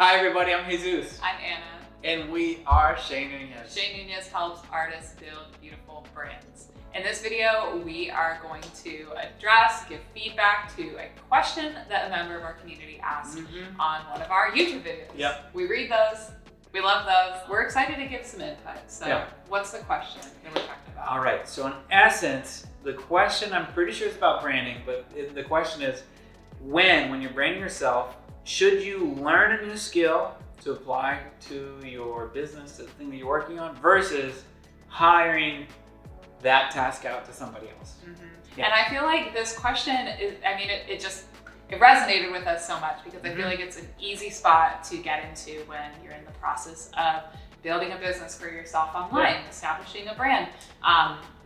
Hi everybody, I'm Jesus. I'm Anna. And we are Shane Nunez. Shane Nunez helps artists build beautiful brands. In this video, we are going to give feedback to a question that a member of our community asked on one of our YouTube videos. Yep. We read those, we love those. We're excited to give some input. So what's the question that we're talking about? All right, so in essence, the question, I'm pretty sure it's about branding, but the question is, when you're branding yourself, should you learn a new skill to apply to your business, to the thing that you're working on, versus hiring that task out to somebody else? Yeah. And I feel like this question is, it resonated with us so much because I feel like it's an easy spot to get into when you're in the process of building a business for yourself online, establishing a brand.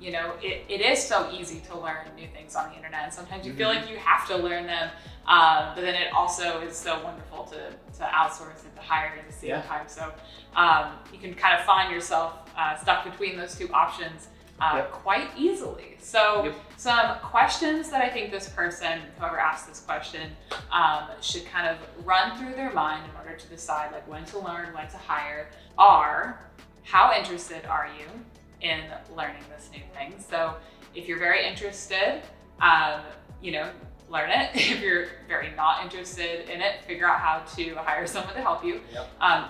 It is so easy to learn new things on the internet, and sometimes you feel like you have to learn them, but then it also is so wonderful to outsource and to hire at the same time. So you can kind of find yourself stuck between those two options quite easily. So some questions that I think this person, whoever asked this question, should kind of run through their mind in order to decide like when to learn, when to hire, are how interested are you in learning this new thing? So if you're very interested, learn it. If you're very not interested in it, figure out how to hire someone to help you.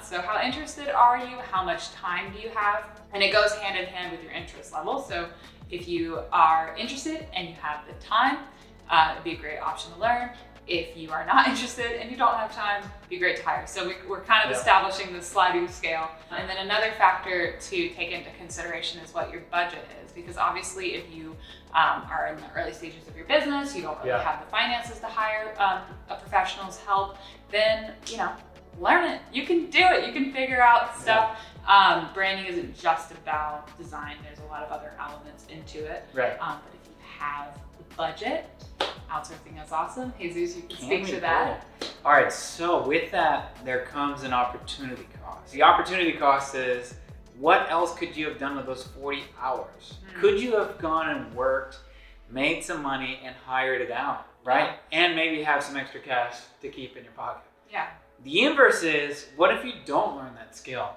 So how interested are you? How much time do you have? And it goes hand in hand with your interest level. So if you are interested and you have the time, it'd be a great option to learn. If you are not interested and you don't have time, it'd be great to hire. So we're kind of establishing the sliding scale. And then another factor to take into consideration is what your budget is. Because obviously if you are in the early stages of your business, you don't really have the finances to hire a professional's help, then, learn it. You can do it. You can figure out stuff. Branding isn't just about design. There's a lot of other elements into it. But if you have the budget, outsourcing is awesome. Jesus, you can speak to that. All right, so with that, there comes an opportunity cost. The opportunity cost is, what else could you have done with those 40 hours? Could you have gone and worked, made some money, and hired it out, right? And maybe have some extra cash to keep in your pocket. The inverse is, what if you don't learn that skill?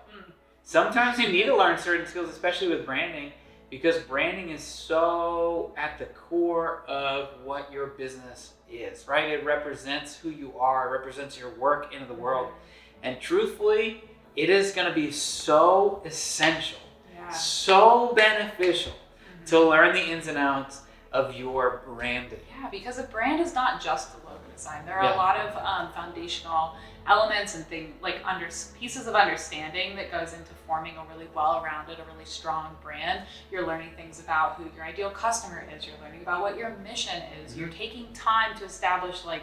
Sometimes you need to learn certain skills, especially with branding, because branding is so at the core of what your business is, right? It represents who you are, it represents your work into the world. And truthfully, it is going to be so essential, so beneficial to learn the ins and outs of your branding. Yeah, because a brand is not just the logo design. There are a lot of foundational elements and things like pieces of understanding that goes into forming a really well-rounded, a really strong brand. You're learning things about who your ideal customer is. You're learning about what your mission is. You're taking time to establish like,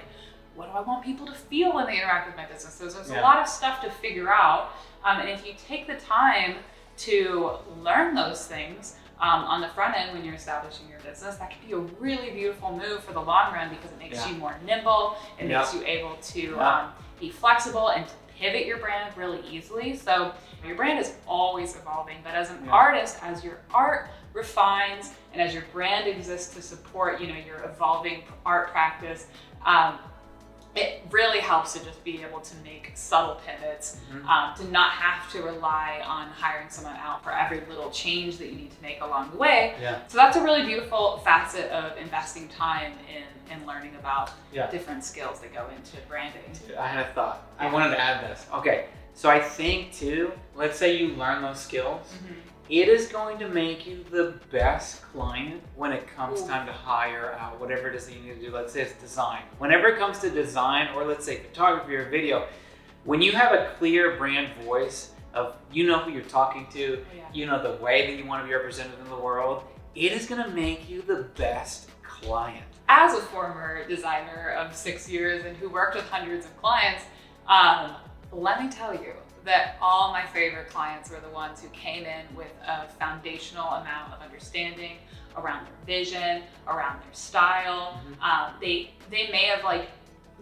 what do I want people to feel when they interact with my business? So there's a lot of stuff to figure out. And if you take the time to learn those things on the front end when you're establishing your business, that can be a really beautiful move for the long run because it makes you more nimble. It makes you able to be flexible and to pivot your brand really easily. So your brand is always evolving, but as an artist, as your art refines and as your brand exists to support, your evolving art practice, it really helps to just be able to make subtle pivots, to not have to rely on hiring someone out for every little change that you need to make along the way. So that's a really beautiful facet of investing time in learning about different skills that go into branding. I had a thought. I wanted to add this. Okay, so I think too, let's say you learn those skills, it is going to make you the best client when it comes time to hire out whatever it is that you need to do. Let's say it's design. Whenever it comes to design, or let's say photography or video, when you have a clear brand voice of who you're talking to, the way that you want to be represented in the world, it is going to make you the best client. As a former designer of 6 years and who worked with hundreds of clients, let me tell you that all my favorite clients were the ones who came in with a foundational amount of understanding around their vision, around their style. They may have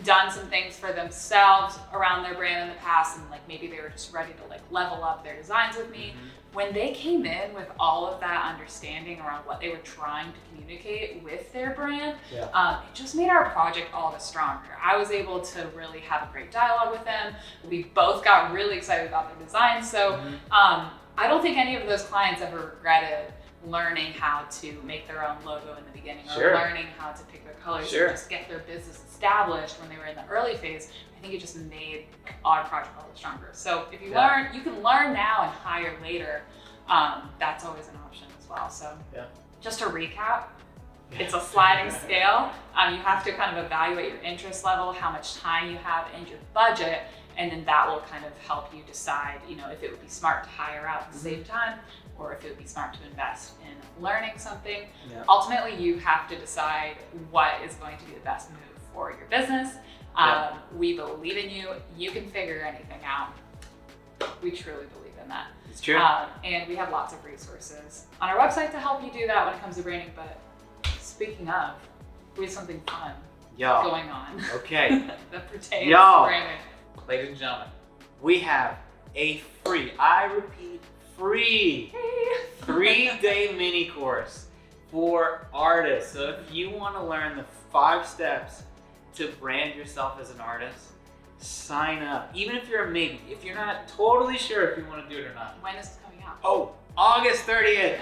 done some things for themselves around their brand in the past, and like maybe they were just ready to like level up their designs with me. When they came in with all of that understanding around what they were trying to communicate with their brand, it just made our project all the stronger. I was able to really have a great dialogue with them. We both got really excited about the design. So I don't think any of those clients ever regretted learning how to make their own logo in the beginning, or learning how to pick their colors, and just get their business established when they were in the early phase. I think it just made our project all the stronger. So if you learn, you can learn now and hire later. That's always an option as well. So just to recap, it's a sliding scale. You have to kind of evaluate your interest level, how much time you have, and your budget. And then that will kind of help you decide, you know, if it would be smart to hire out and save time, or if it would be smart to invest in learning something. Ultimately, you have to decide what is going to be the best move for your business. We believe in you. You can figure anything out. We truly believe in that. It's true. And we have lots of resources on our website to help you do that when it comes to branding. But speaking of, we have something fun going on. Okay. that pertains to branding. Ladies and gentlemen, we have a free, I repeat, free 3-day mini course for artists. So if you want to learn the 5 steps to brand yourself as an artist, sign up. Even if you're a maybe, if you're not totally sure if you want to do it or not. When is this coming out? Oh, August 30th.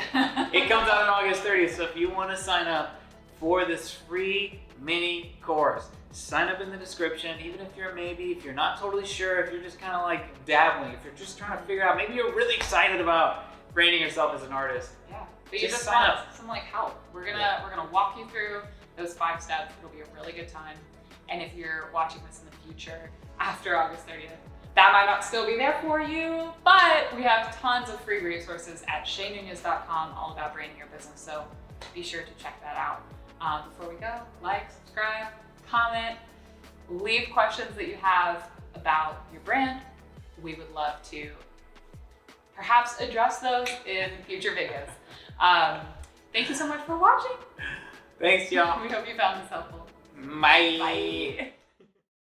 It comes out on August 30th. So if you want to sign up for this free mini course, sign up in the description. Even if you're a maybe, if you're not totally sure, if you're just kind of like dabbling, if you're just trying to figure out, maybe you're really excited about branding yourself as an artist. But you just want some like help. We're gonna walk you through those 5 steps. It'll be a really good time. And if you're watching this in the future after August 30th, that might not still be there for you, but we have tons of free resources at shaynunez.com all about branding your business. So be sure to check that out. Before we go, like, subscribe, comment, leave questions that you have about your brand. We would love to perhaps address those in future videos. Thank you so much for watching. Thanks, y'all. We hope you found this helpful. Bye. Bye.